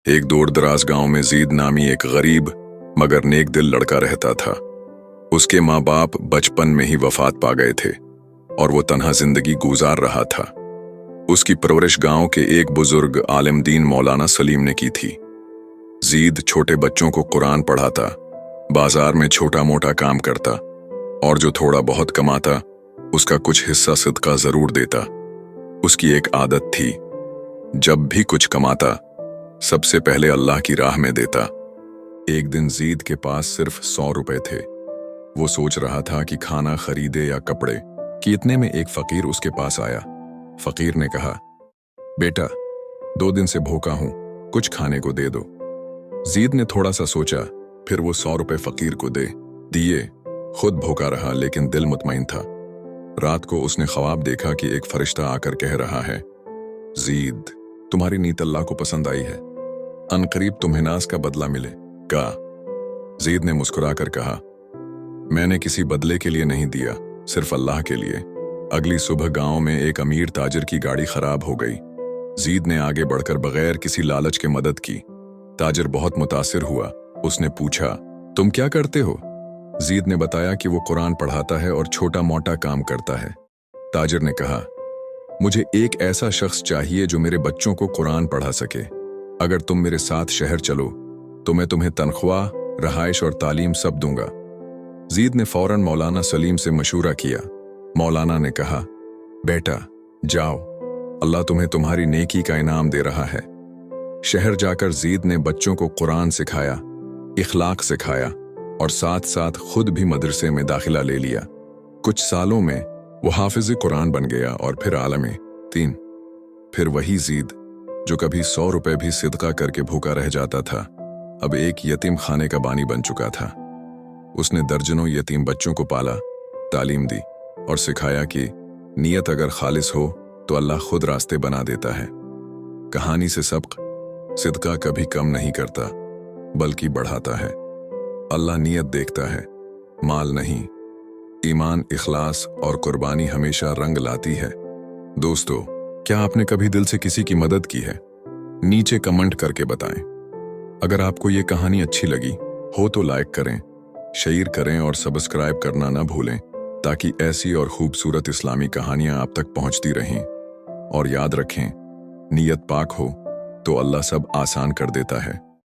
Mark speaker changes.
Speaker 1: एक दूर दराज गांव में जीद नामी एक गरीब मगर नेक दिल लड़का रहता था। उसके माँ बाप बचपन में ही वफात पा गए थे और वो तन्हा जिंदगी गुजार रहा था। उसकी परवरिश गांव के एक बुजुर्ग आलिम दीन मौलाना सलीम ने की थी। जीद छोटे बच्चों को कुरान पढ़ाता, बाजार में छोटा मोटा काम करता और जो थोड़ा बहुत कमाता उसका कुछ हिस्सा सदका जरूर देता। उसकी एक आदत थी, जब भी कुछ कमाता सबसे पहले अल्लाह की राह में देता। एक दिन जीद के पास सिर्फ 100 रुपए थे। वो सोच रहा था कि खाना खरीदे या कपड़े, कि इतने में एक फकीर उसके पास आया। फकीर ने कहा, बेटा 2 दिन से भूखा हूं, कुछ खाने को दे दो। जीद ने थोड़ा सा सोचा, फिर वो 100 रुपए फकीर को दिए। खुद भूखा रहा लेकिन दिल मुतमईन था। रात को उसने ख्वाब देखा कि एक फरिश्ता आकर कह रहा है, जीद तुम्हारी नीयत अल्लाह को पसंद आई है, अनकरीब तुम्हें नाज का बदला मिलेगा। जीद ने मुस्कुराकर कहा, मैंने किसी बदले के लिए नहीं दिया, सिर्फ अल्लाह के लिए। अगली सुबह गांव में एक अमीर ताजिर की गाड़ी खराब हो गई। जीद ने आगे बढ़कर बगैर किसी लालच के मदद की। ताजिर बहुत मुतासिर हुआ। उसने पूछा, तुम क्या करते हो? जीद ने बताया कि वो कुरान पढ़ाता है और छोटा मोटा काम करता है। ताजिर ने कहा, मुझे एक ऐसा शख्स चाहिए जो मेरे बच्चों को कुरान पढ़ा सके। अगर तुम मेरे साथ शहर चलो तो मैं तुम्हें तनख्वाह, रहाइश और तालीम सब दूंगा। जीद ने फौरन मौलाना सलीम से मशूरा किया। मौलाना ने कहा, बेटा जाओ, अल्लाह तुम्हें तुम्हारी नेकी का इनाम दे रहा है। शहर जाकर जीद ने बच्चों को कुरान सिखाया, इखलाक सिखाया और साथ साथ खुद भी मदरसे में दाखिला ले लिया। कुछ सालों में वो हाफिज कुरान बन गया और फिर आलमे 3। फिर वही जीद जो कभी 100 रुपए भी सिदका करके भूखा रह जाता था, अब एक यतीम खाने का बानी बन चुका था। उसने दर्जनों यतीम बच्चों को पाला, तालीम दी और सिखाया कि नीयत अगर खालिस हो तो अल्लाह खुद रास्ते बना देता है। कहानी से सबक, सिदका कभी कम नहीं करता बल्कि बढ़ाता है। अल्लाह नीयत देखता है, माल नहीं। ईमान, इखलास और कुर्बानी हमेशा रंग लाती है। दोस्तों, क्या आपने कभी दिल से किसी की मदद की है? नीचे कमेंट करके बताएं। अगर आपको ये कहानी अच्छी लगी हो तो लाइक करें, शेयर करें और सब्सक्राइब करना ना भूलें, ताकि ऐसी और खूबसूरत इस्लामी कहानियां आप तक पहुंचती रहें। और याद रखें, नीयत पाक हो तो अल्लाह सब आसान कर देता है।